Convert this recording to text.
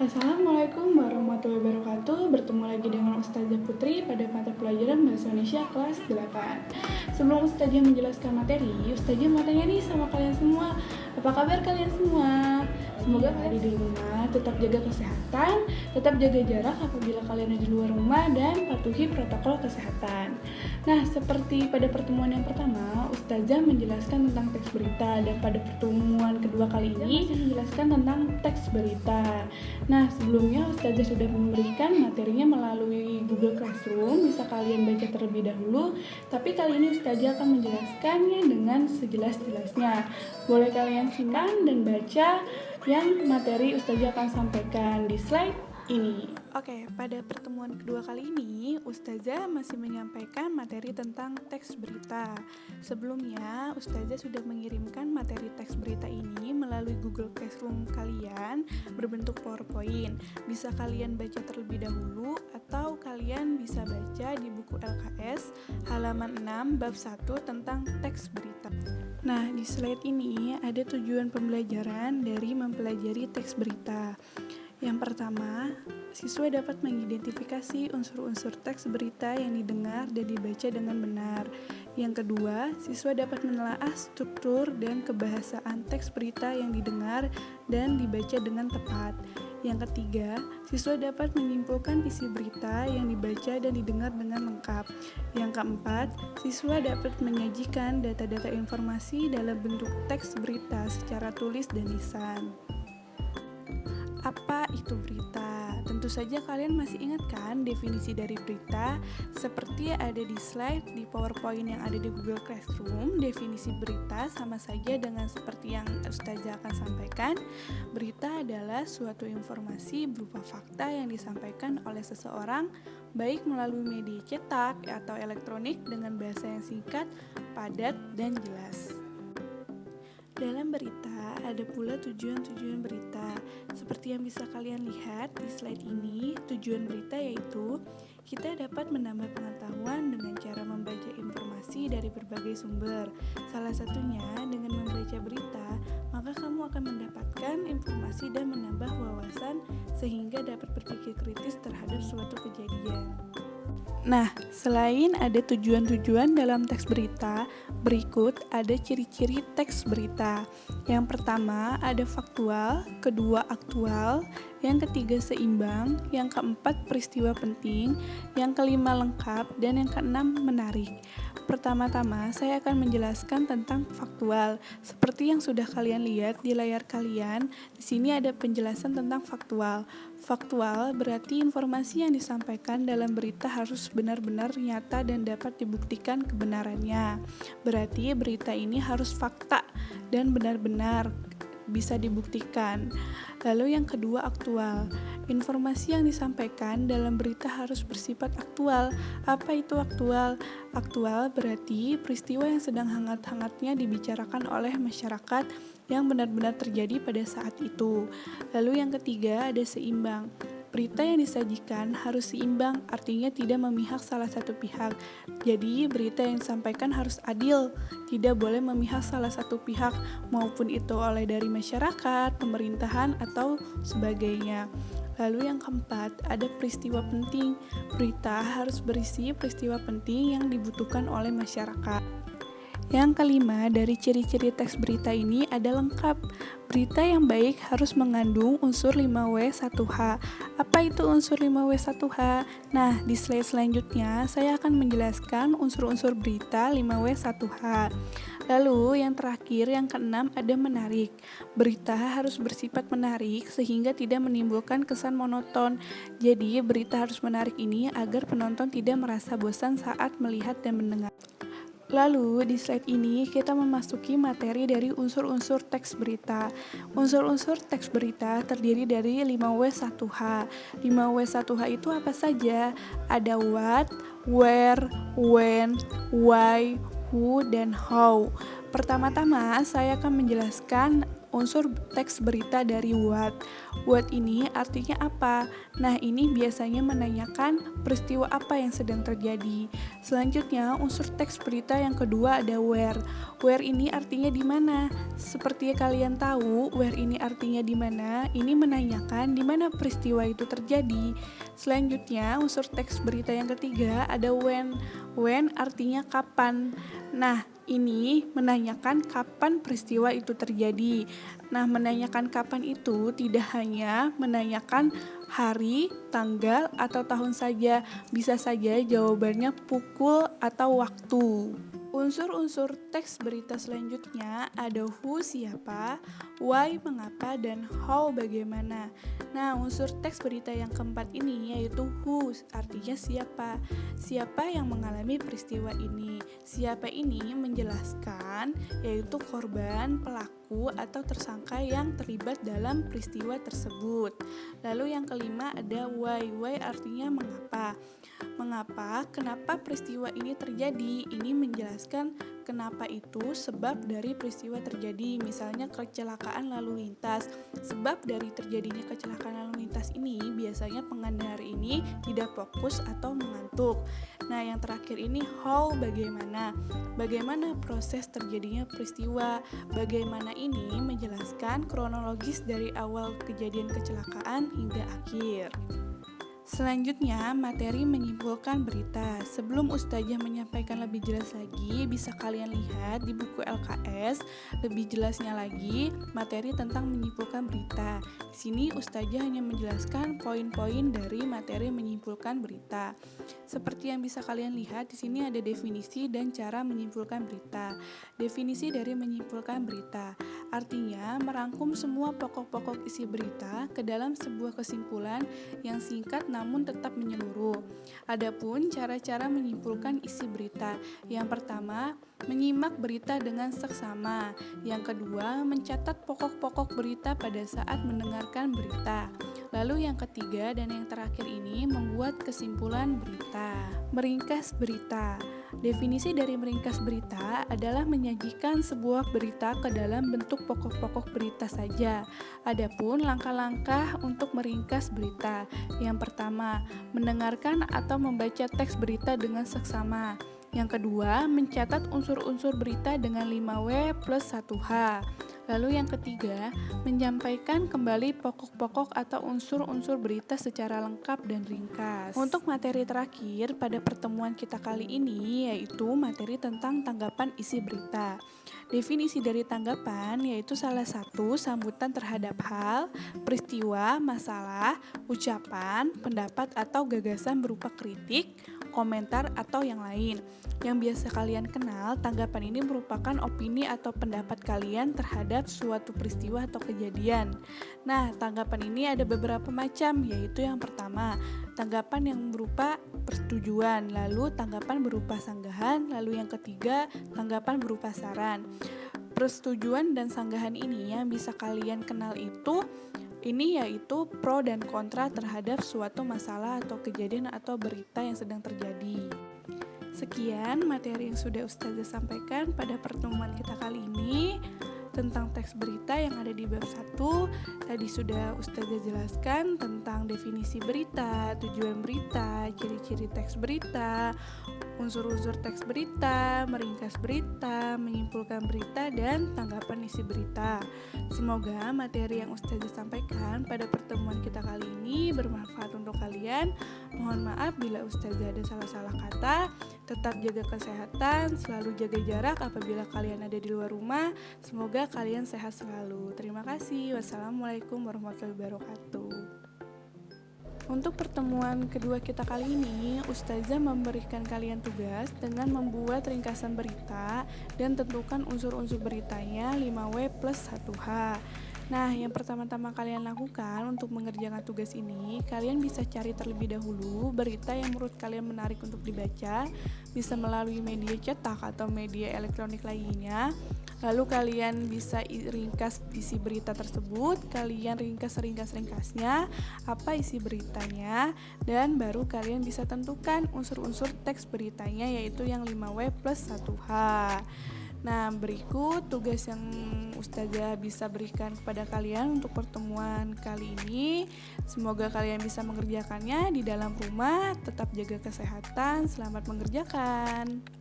Assalamualaikum warahmatullahi wabarakatuh. Bertemu lagi dengan Ustazah Putri pada mata pelajaran Bahasa Indonesia kelas 8. Sebelum Ustazah menjelaskan materi, Ustazah mau tanya nih sama kalian semua. Apa kabar kalian semua? Semoga kalian di rumah tetap jaga kesehatan, tetap jaga jarak apabila kalian ada di luar rumah, dan patuhi protokol kesehatan. Nah, seperti pada pertemuan yang pertama, Ustazah menjelaskan tentang teks berita, dan pada pertemuan kedua kali ini masih menjelaskan tentang teks berita. Nah, sebelumnya Ustazah sudah memberikan materinya melalui Google Classroom, bisa kalian baca terlebih dahulu, tapi kali ini Ustazah akan menjelaskannya dengan sejelas-jelasnya. Boleh kalian simpan dan baca yang materi Ustazah akan sampaikan di slide ini. Oke, pada pertemuan kedua kali ini, Ustazah masih menyampaikan materi tentang teks berita. Sebelumnya, Ustazah sudah mengirimkan materi teks berita ini melalui Google Classroom kalian berbentuk PowerPoint. Bisa kalian baca terlebih dahulu atau kalian bisa baca di buku LKS halaman 6 bab 1 tentang teks berita. Nah, di slide ini ada tujuan pembelajaran dari mempelajari teks berita. Yang pertama, siswa dapat mengidentifikasi unsur-unsur teks berita yang didengar dan dibaca dengan benar. Yang kedua, siswa dapat menelaah struktur dan kebahasaan teks berita yang didengar dan dibaca dengan tepat. Yang ketiga, siswa dapat menyimpulkan isi berita yang dibaca dan didengar dengan lengkap. Yang keempat, siswa dapat menyajikan data-data informasi dalam bentuk teks berita secara tulis dan lisan. Apa itu berita? Tentu saja kalian masih ingat kan definisi dari berita? Seperti ada di slide di PowerPoint yang ada di Google Classroom, definisi berita sama saja dengan seperti yang Ustazah akan sampaikan. Berita adalah suatu informasi berupa fakta yang disampaikan oleh seseorang baik melalui media cetak atau elektronik dengan bahasa yang singkat, padat, dan jelas. Dalam berita, ada pula tujuan-tujuan berita. Seperti yang bisa kalian lihat di slide ini, tujuan berita yaitu kita dapat menambah pengetahuan dengan cara membaca informasi dari berbagai sumber. Salah satunya dengan membaca berita, maka kamu akan mendapatkan informasi dan menambah wawasan sehingga dapat berpikir kritis terhadap suatu kejadian. Nah, selain ada tujuan-tujuan dalam teks berita, berikut ada ciri-ciri teks berita. Yang pertama ada faktual, kedua aktual, yang ketiga seimbang, yang keempat peristiwa penting, yang kelima lengkap, dan yang keenam menarik. Pertama-tama, saya akan menjelaskan tentang faktual. Seperti yang sudah kalian lihat di layar kalian, di sini ada penjelasan tentang faktual. Faktual berarti informasi yang disampaikan dalam berita harus benar-benar nyata dan dapat dibuktikan kebenarannya. Berarti berita ini harus fakta dan benar-benar bisa dibuktikan. Lalu yang kedua aktual. Informasi yang disampaikan dalam berita harus bersifat aktual. Apa itu aktual? Aktual berarti peristiwa yang sedang hangat-hangatnya dibicarakan oleh masyarakat yang benar-benar terjadi pada saat itu. Lalu yang ketiga ada seimbang. Berita yang disajikan harus seimbang, artinya tidak memihak salah satu pihak. Jadi, berita yang disampaikan harus adil, tidak boleh memihak salah satu pihak, maupun itu oleh dari masyarakat, pemerintahan, atau sebagainya. Lalu yang keempat, ada peristiwa penting. Berita harus berisi peristiwa penting yang dibutuhkan oleh masyarakat. Yang kelima, dari ciri-ciri teks berita ini ada lengkap. Berita yang baik harus mengandung unsur 5W1H. Apa itu unsur 5W1H? Nah, di slide selanjutnya saya akan menjelaskan unsur-unsur berita 5W1H. Lalu yang terakhir, yang keenam ada menarik. Berita harus bersifat menarik sehingga tidak menimbulkan kesan monoton. Jadi, berita harus menarik ini agar penonton tidak merasa bosan saat melihat dan mendengar. Lalu di slide ini kita memasuki materi dari unsur-unsur teks berita. Unsur-unsur teks berita terdiri dari 5W1H. 5W1H itu apa saja? Ada what, where, when, why, who, dan how. Pertama-tama, saya akan menjelaskan unsur teks berita dari what. What ini artinya apa? Nah, ini biasanya menanyakan peristiwa apa yang sedang terjadi. Selanjutnya, unsur teks berita yang kedua ada where. Where ini artinya di mana? Seperti kalian tahu, where ini artinya di mana? Ini menanyakan di mana peristiwa itu terjadi. Selanjutnya, unsur teks berita yang ketiga ada when. When artinya kapan. Nah, ini menanyakan kapan peristiwa itu terjadi. Nah, menanyakan kapan itu tidak hanya menanyakan hari, tanggal, atau tahun saja. Bisa saja jawabannya pukul atau waktu. Unsur-unsur teks berita selanjutnya ada who siapa, why mengapa, dan how bagaimana. Nah, unsur teks berita yang keempat ini yaitu who artinya siapa. Siapa yang mengalami peristiwa ini. Siapa ini menjelaskan yaitu korban, pelaku, atau tersangka yang terlibat dalam peristiwa tersebut. Lalu yang kelima ada why. Why artinya mengapa. Mengapa, kenapa peristiwa ini terjadi? Ini menjelaskan kenapa itu sebab dari peristiwa terjadi. Misalnya kecelakaan lalu lintas. Sebab dari terjadinya kecelakaan lalu lintas ini biasanya pengendara ini tidak fokus atau mengantuk. Nah, yang terakhir ini how bagaimana. Bagaimana proses terjadinya peristiwa. Bagaimana ini menjelaskan kronologis dari awal kejadian kecelakaan hingga akhir. Selanjutnya, materi menyimpulkan berita. Sebelum Ustazah menyampaikan lebih jelas lagi, bisa kalian lihat di buku LKS, lebih jelasnya lagi materi tentang menyimpulkan berita. Di sini Ustazah hanya menjelaskan poin-poin dari materi menyimpulkan berita. Seperti yang bisa kalian lihat, di sini ada definisi dan cara menyimpulkan berita. Definisi dari menyimpulkan berita artinya merangkum semua pokok-pokok isi berita ke dalam sebuah kesimpulan yang singkat namun tetap menyeluruh. Adapun cara-cara menyimpulkan isi berita. Yang pertama, menyimak berita dengan seksama. Yang kedua, mencatat pokok-pokok berita pada saat mendengarkan berita. Lalu yang ketiga dan yang terakhir ini membuat kesimpulan berita. Meringkas berita. Definisi dari meringkas berita adalah menyajikan sebuah berita ke dalam bentuk pokok-pokok berita saja. Adapun langkah-langkah untuk meringkas berita. Yang pertama, mendengarkan atau membaca teks berita dengan seksama. Yang kedua, mencatat unsur-unsur berita dengan 5W plus 1H. Lalu yang ketiga, menyampaikan kembali pokok-pokok atau unsur-unsur berita secara lengkap dan ringkas. Untuk materi terakhir pada pertemuan kita kali ini yaitu materi tentang tanggapan isi berita. Definisi dari tanggapan yaitu salah satu sambutan terhadap hal, peristiwa, masalah, ucapan, pendapat atau gagasan berupa kritik, komentar, atau yang lain. Yang biasa kalian kenal, tanggapan ini merupakan opini atau pendapat kalian terhadap suatu peristiwa atau kejadian. Nah, tanggapan ini ada beberapa macam, yaitu yang pertama, tanggapan yang berupa persetujuan, lalu tanggapan berupa sanggahan, lalu yang ketiga, tanggapan berupa saran. Persetujuan dan sanggahan ini yang bisa kalian kenal ini yaitu pro dan kontra terhadap suatu masalah atau kejadian atau berita yang sedang terjadi. Sekian materi yang sudah Ustazah sampaikan pada pertemuan kita kali ini tentang teks berita yang ada di bab 1. Tadi sudah Ustazah jelaskan tentang definisi berita, tujuan berita, ciri-ciri teks berita, unsur-unsur teks berita, meringkas berita, menyimpulkan berita, dan tanggapan isi berita. Semoga materi yang Ustazah sampaikan pada pertemuan kita kali ini bermanfaat untuk kalian. Mohon maaf bila Ustazah ada salah-salah kata. Tetap jaga kesehatan, selalu jaga jarak apabila kalian ada di luar rumah. Semoga kalian sehat selalu. Terima kasih. Wassalamualaikum warahmatullahi wabarakatuh. Untuk pertemuan kedua kita kali ini, Ustazah memberikan kalian tugas dengan membuat ringkasan berita dan tentukan unsur-unsur beritanya 5W plus 1H. Nah, yang pertama-tama kalian lakukan untuk mengerjakan tugas ini, kalian bisa cari terlebih dahulu berita yang menurut kalian menarik untuk dibaca, bisa melalui media cetak atau media elektronik lainnya. Lalu kalian bisa ringkas isi berita tersebut, kalian ringkas-ringkasnya, apa isi beritanya, dan baru kalian bisa tentukan unsur-unsur teks beritanya yaitu yang 5W plus 1H. Nah, berikut tugas yang Ustazah bisa berikan kepada kalian untuk pertemuan kali ini. Semoga kalian bisa mengerjakannya di dalam rumah. Tetap jaga kesehatan. Selamat mengerjakan.